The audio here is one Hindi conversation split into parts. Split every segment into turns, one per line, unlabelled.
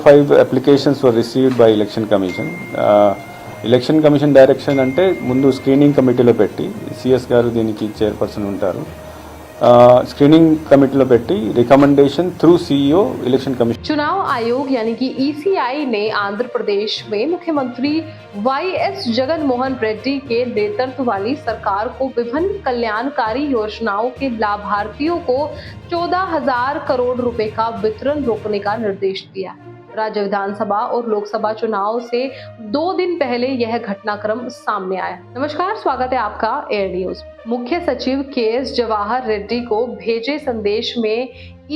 5 applications were received by Election Commission. Election commission direction అంటే ముందు స్క్రీనింగ్ కమిటీలో పెట్టి సిఎస్ గారు దీనికి చైర్పర్సన్ ఉంటారు. स्क्रीनिंग कमेटी పెట్టి recommendation through CEO election commission.
चुनाव आयोग यानी कि ईसीआई ने आंध्र प्रदेश में मुख्यमंत्री वाईएस जगन मोहन रेड्डी के नेतृत्व वाली सरकार को विभिन्न कल्याणकारी योजनाओं के लाभार्थियों को 14,000 करोड़ रुपए का वितरण रोकने का निर्देश दिया. राज्य विधानसभा और लोकसभा चुनाव से 2 दिन पहले यह घटनाक्रम सामने आया. नमस्कार, स्वागत है आपका एयर न्यूज. मुख्य सचिव केएस जवाहर रेड्डी को भेजे संदेश में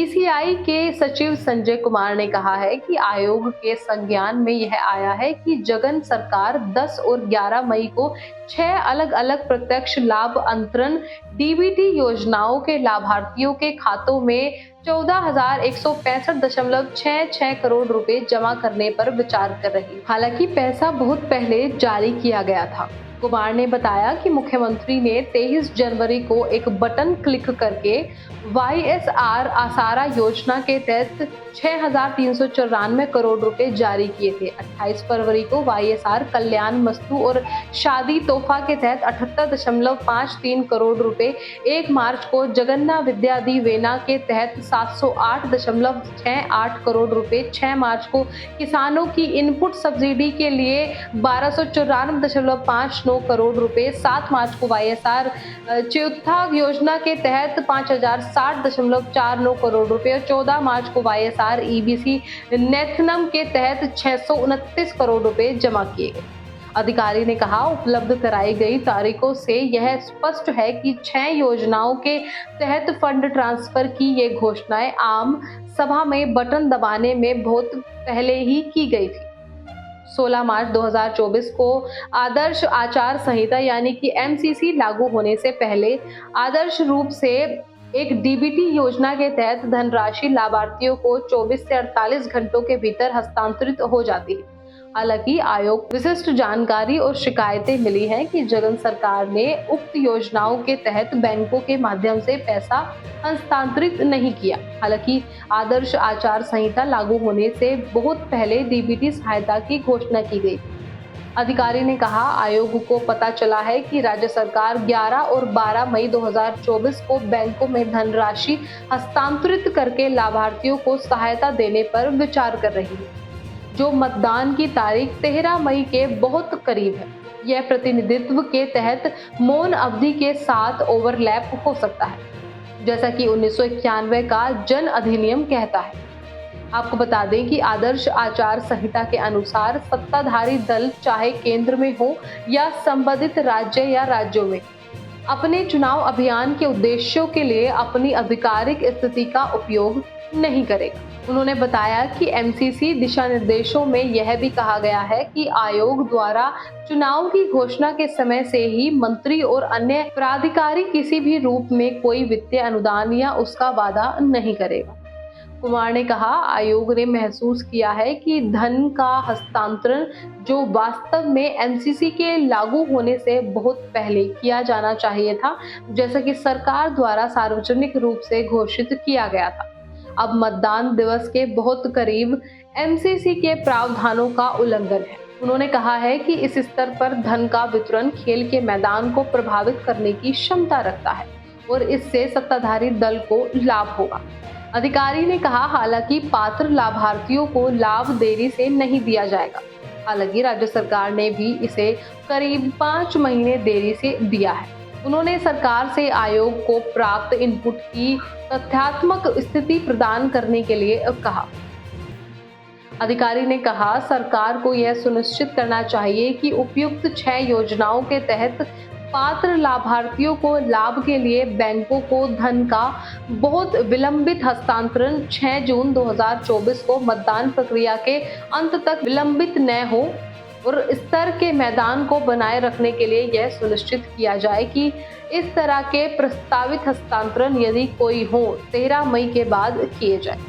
ईसीआई के सचिव संजय कुमार ने कहा है कि आयोग के संज्ञान में यह आया है कि जगन सरकार 10 और 11 मई को 6 अलग अलग प्रत्यक्ष लाभ अंतरण डीबीटी योजनाओं के लाभार्थियों के खातों में 14,165.66 करोड़ रुपए जमा करने पर विचार कर रही. हालांकि पैसा बहुत पहले जारी किया गया था. कुमार ने बताया कि मुख्यमंत्री ने 23 जनवरी को एक बटन क्लिक करके वाईएसआर आसारा योजना के तहत 6,394 करोड़ रुपए जारी किए थे. 28 फरवरी को वाईएसआर कल्याण मस्तु और शादी तोहफा के तहत 78.53 करोड़ रुपए, 1 मार्च को जगन्ना विद्याधि वेना के तहत 708.68 करोड़ रुपए, 6 मार्च को किसानों की इनपुट सब्सिडी के लिए 1294.59 करोड़ रुपए, 7 मार्च को वाईएसआर चौथा योजना के तहत 5,060.49 करोड़ रुपए और 14 मार्च को वाईएसआर ईबीसी नेथनम के तहत 629 करोड़ रुपए जमा किए गए. अधिकारी ने कहा, उपलब्ध कराई गई तारीखों से यह स्पष्ट है कि 6 योजनाओं के तहत फंड ट्रांसफर की ये घोषणाएं आम सभा में बटन दबाने में बहुत पहले ही की गई थी. 16 मार्च 2024 को आदर्श आचार संहिता यानी कि एमसीसी लागू होने से पहले आदर्श रूप से एक डीबीटी योजना के तहत धनराशि लाभार्थियों को 24 से 48 घंटों के भीतर हस्तांतरित हो जाती है. हालांकि आयोग विशिष्ट जानकारी और शिकायतें मिली हैं कि जगन सरकार ने उक्त योजनाओं के तहत बैंकों के माध्यम से पैसा हस्तांतरित नहीं किया. हालांकि आदर्श आचार संहिता लागू होने से बहुत पहले डीबीटी सहायता की घोषणा की गई. अधिकारी ने कहा, आयोग को पता चला है कि राज्य सरकार 11 और 12 मई 2024 को बैंकों में धनराशि हस्तांतरित करके लाभार्थियों को सहायता देने पर विचार कर रही है, जो मतदान की तारीख 13 मई के बहुत करीब है. यह प्रतिनिधित्व के तहत मौन अवधि के साथ ओवरलैप हो सकता है, जैसा कि 1991 का जन अधिनियम कहता है. आपको बता दें कि आदर्श आचार संहिता के अनुसार सत्ताधारी दल चाहे केंद्र में हो या संबंधित राज्य या राज्यों में अपने चुनाव अभियान के उद्देश्यों के लिए अपनी आधिकारिक स्थिति का उपयोग नहीं करेगा. उन्होंने बताया कि एमसीसी दिशा निर्देशों में यह भी कहा गया है कि आयोग द्वारा चुनाव की घोषणा के समय से ही मंत्री और अन्य प्राधिकारी किसी भी रूप में कोई वित्तीय अनुदान या उसका वादा नहीं करेगा. कुमार ने कहा, आयोग ने महसूस किया है कि धन का हस्तांतरण जो वास्तव में एमसीसी के लागू होने से बहुत पहले किया जाना चाहिए था, जैसा कि सरकार द्वारा सार्वजनिक रूप से घोषित किया गया था, अब मतदान दिवस के बहुत करीब एमसीसी के प्रावधानों का उल्लंघन है. उन्होंने कहा है कि इस स्तर पर धन का वितरण खेल के मैदान को प्रभावित करने की क्षमता रखता है और इससे सत्ताधारी दल को लाभ होगा. अधिकारी ने कहा, हालांकि पात्र लाभार्थियों को लाभ देरी से नहीं दिया जाएगा. हालांकि राज्य सरकार ने भी इसे करीब 5 महीने देरी से दिया है. उन्होंने सरकार से आयोग को प्राप्त इनपुट की तथ्यात्मक स्थिति प्रदान करने के लिए कहा. अधिकारी ने कहा, सरकार को यह सुनिश्चित करना चाहिए कि उपयुक्त 6 योजनाओं के तहत पात्र लाभार्थियों को लाभ के लिए बैंकों को धन का बहुत विलंबित हस्तांतरण 6 जून 2024 को मतदान प्रक्रिया के अंत तक विलंबित न हो और स्तर के मैदान को बनाए रखने के लिए यह सुनिश्चित किया जाए कि इस तरह के प्रस्तावित हस्तांतरण यदि कोई हो 13 मई के बाद किए जाए.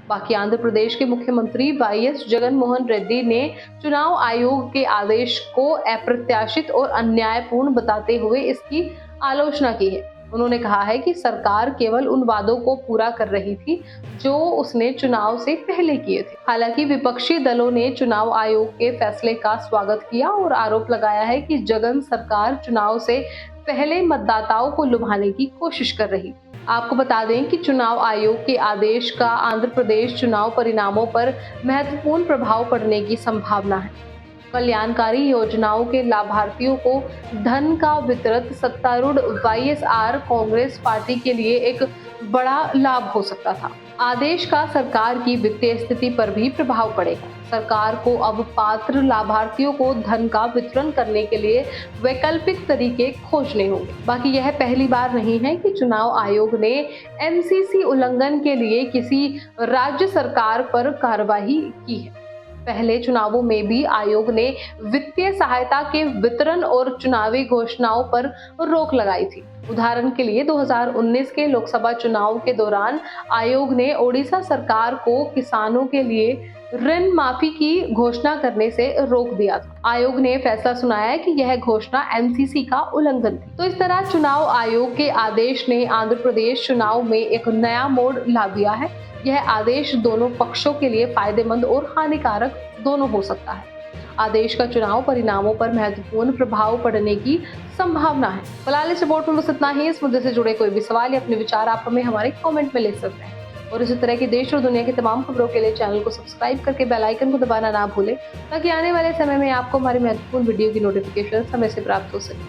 बाकी आंध्र प्रदेश के मुख्यमंत्री वाईएस जगन मोहन रेड्डी ने चुनाव आयोग के आदेश को अप्रत्याशित और अन्यायपूर्ण बताते हुए इसकी आलोचना की है. उन्होंने कहा है कि सरकार केवल उन वादों को पूरा कर रही थी जो उसने चुनाव से पहले किए थे। हालांकि विपक्षी दलों ने चुनाव आयोग के फैसले का स्वागत किया और आरोप लगाया है कि जगन सरकार चुनाव से पहले मतदाताओं को लुभाने की कोशिश कर रही। आपको बता दें कि चुनाव आयोग के आदेश का आंध्र प्रदेश चुनाव परिणामों पर महत्वपूर्ण प्रभाव पड़ने की संभावना है। कल्याणकारी योजनाओं के लाभार्थियों को धन का वितरण सत्तारूढ़ वाईएसआर कांग्रेस पार्टी के लिए एक बड़ा लाभ हो सकता था। आदेश का सरकार की वित्तीय स्थिति पर भी प्रभाव पड़ेगा। सरकार को अब पात्र लाभार्थियों को धन का वितरण करने के लिए वैकल्पिक तरीके खोजने होंगे। बाकी यह पहली बार नहीं है कि चुनाव आयोग ने एमसीसी उल्लंघन के लिए किसी राज्य सरकार पर कार्रवाई की है। पहले चुनावों में भी आयोग ने वित्तीय सहायता के वितरण और चुनावी घोषणाओं पर रोक लगाई थी। उदाहरण के लिए 2019 के लोकसभा चुनाव के दौरान आयोग ने ओडिशा सरकार को किसानों के लिए ऋण माफी की घोषणा करने से रोक दिया था। आयोग ने फैसला सुनाया है कि यह घोषणा एमसीसी का उल्लंघन थी। तो इस तरह चुनाव आयोग के आदेश ने आंध्र प्रदेश चुनाव में एक नया मोड़ ला दिया है। यह आदेश दोनों पक्षों के लिए फायदेमंद और हानिकारक दोनों हो सकता है। आदेश का चुनाव परिणामों पर महत्वपूर्ण प्रभाव पड़ने की संभावना है। फिलहाल इस रिपोर्ट में बस इतना ही। इस मुद्दे से जुड़े कोई भी सवाल या अपने विचार आप हमें हमारे कमेंट में लिख सकते हैं। और इसी तरह की देश और दुनिया की तमाम खबरों के लिए चैनल को सब्सक्राइब करके बेल आइकन को दबाना ना भूलें, ताकि आने वाले समय में आपको हमारी महत्वपूर्ण वीडियो की नोटिफिकेशन समय से प्राप्त हो सके।